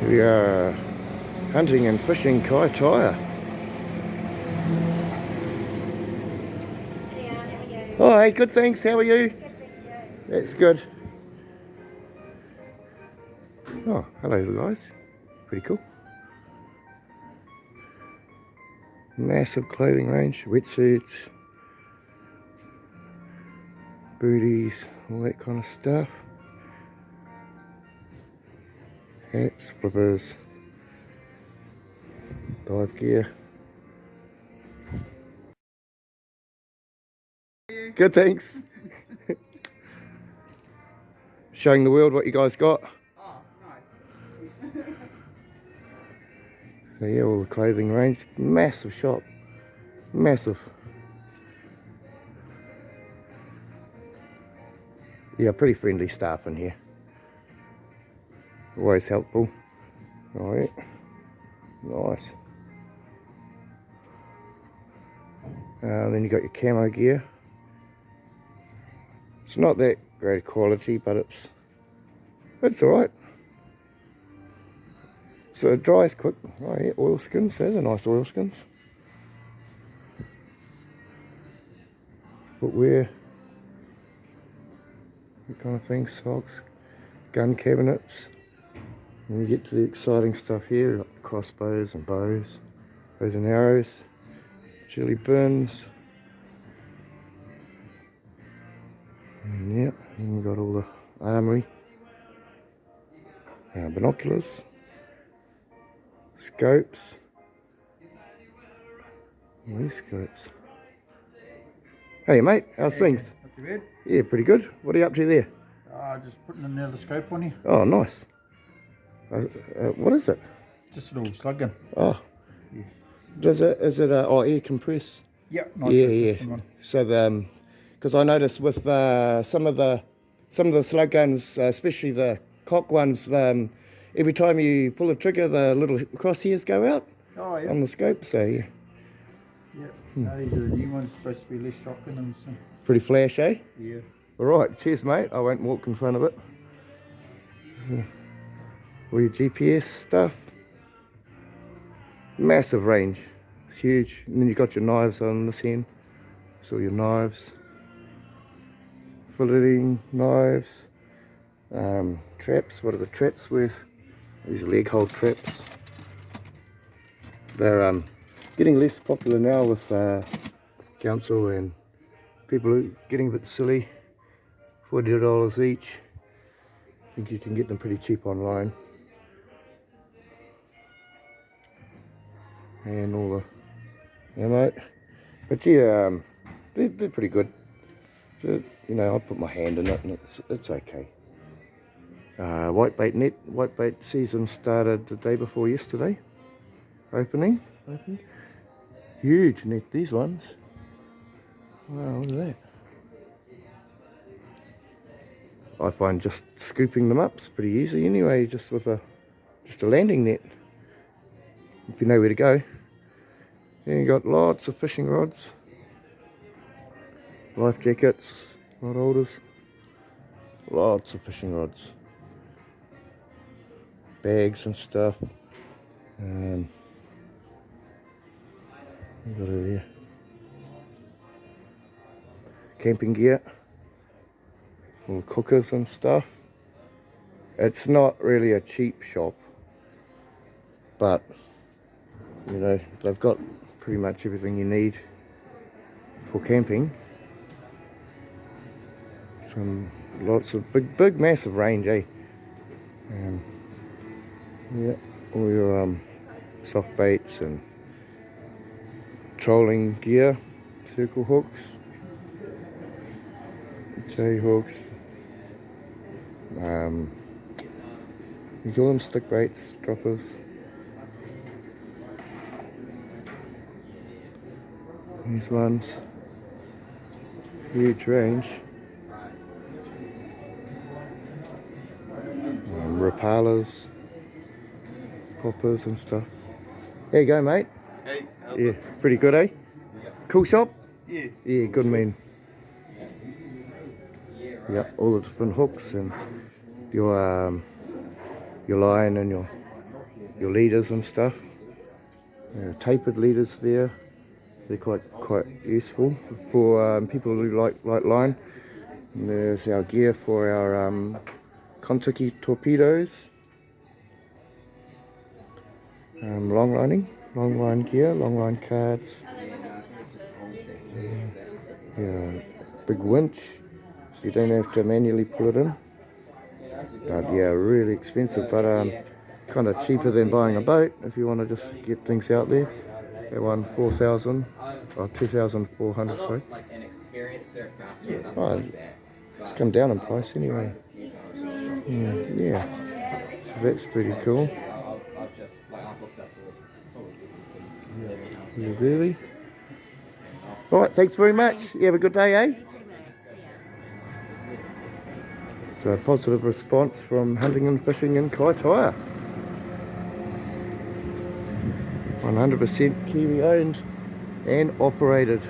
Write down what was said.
We are hunting and fishing Kaitaia. Oh, hey, good, thanks. How are you? That's good. Oh, hello, guys. Pretty cool. Massive clothing range, wetsuits, booties, all that kind of stuff. Hats, flippers, dive gear. Good, thanks. Showing the world what you guys got. Oh, nice. So yeah, all the clothing range. Massive shop. Massive. Yeah, pretty friendly staff in here. Always helpful. Alright. Nice. Then you got your camo gear. It's not that great quality, but it's alright. So it dries quick. Oh yeah, oilskins. Those are nice oilskins. Footwear. That kind of thing. Socks. Gun cabinets. And you get to the exciting stuff here. You've got crossbows and bows. Bows and arrows. Chili bins. And yeah, and you've got all the armory. Binoculars. Scopes. All these scopes. Hey mate, how's things? Not too bad. Yeah, pretty good. What are you up to there? Just putting another scope on here. Oh, nice. What is it? Just a little slug gun. Oh, Yeah. is it air compress? Yep, Yeah, nitro yeah. system on. So because I noticed with some of the slug guns, especially the cock ones, every time you pull the trigger, the little crosshairs go out Oh, yeah. on the scope. So yeah, Yep. No, these are the new ones, supposed to be less shock in them. So. pretty flash, eh? Yeah. All right, cheers, mate. I won't walk in front of it. All your GPS stuff. Massive range. It's huge. And then you got your knives on this end. So your knives. Filleting knives. Traps. What are the traps worth? These are leg hold traps. They're getting less popular now with council and people are getting a bit silly. $40 each. I think you can get them pretty cheap online. And all the ammo. But yeah, they're pretty good. So, you know, I put my hand in it and it's okay. Whitebait net. Whitebait season started the day before yesterday. Opened. Huge net, these ones. Wow, look at that. I find just scooping them up is pretty easy anyway, just with a landing net. If you know where to go. And you got lots of fishing rods. Life jackets, rod holders. Lots of fishing rods. Bags and stuff. You got it there. Camping gear. All cookers and stuff. It's not really a cheap shop, but you know, they've got pretty much everything you need for camping. Lots of big massive range, eh? Yeah, all your soft baits and trolling gear, circle hooks, J hooks, you call them stick baits, droppers. These ones, huge range. Rapalas, poppers and stuff. There you go, mate. Hey, Yeah, pretty good, eh? Yeah. Cool shop? Yeah. Yeah, good man. Yep, all the different hooks and your line and your your leaders and stuff. Tapered leaders there. They're quite useful for people who like line. And there's our gear for our Kontiki torpedoes. Long line gear, long line cards. Yeah, big winch, so you don't have to manually pull it in. But yeah, really expensive, but kind of cheaper than buying a boat if you want to just get things out there. That one 4,000 or 2,400, sorry. Oh, it's come down in price anyway. Yeah, so that's pretty cool. Really? All right, thanks very much. You have a good day, eh? So a positive response from hunting and fishing in Kaitaia. 100% Kiwi owned and operated.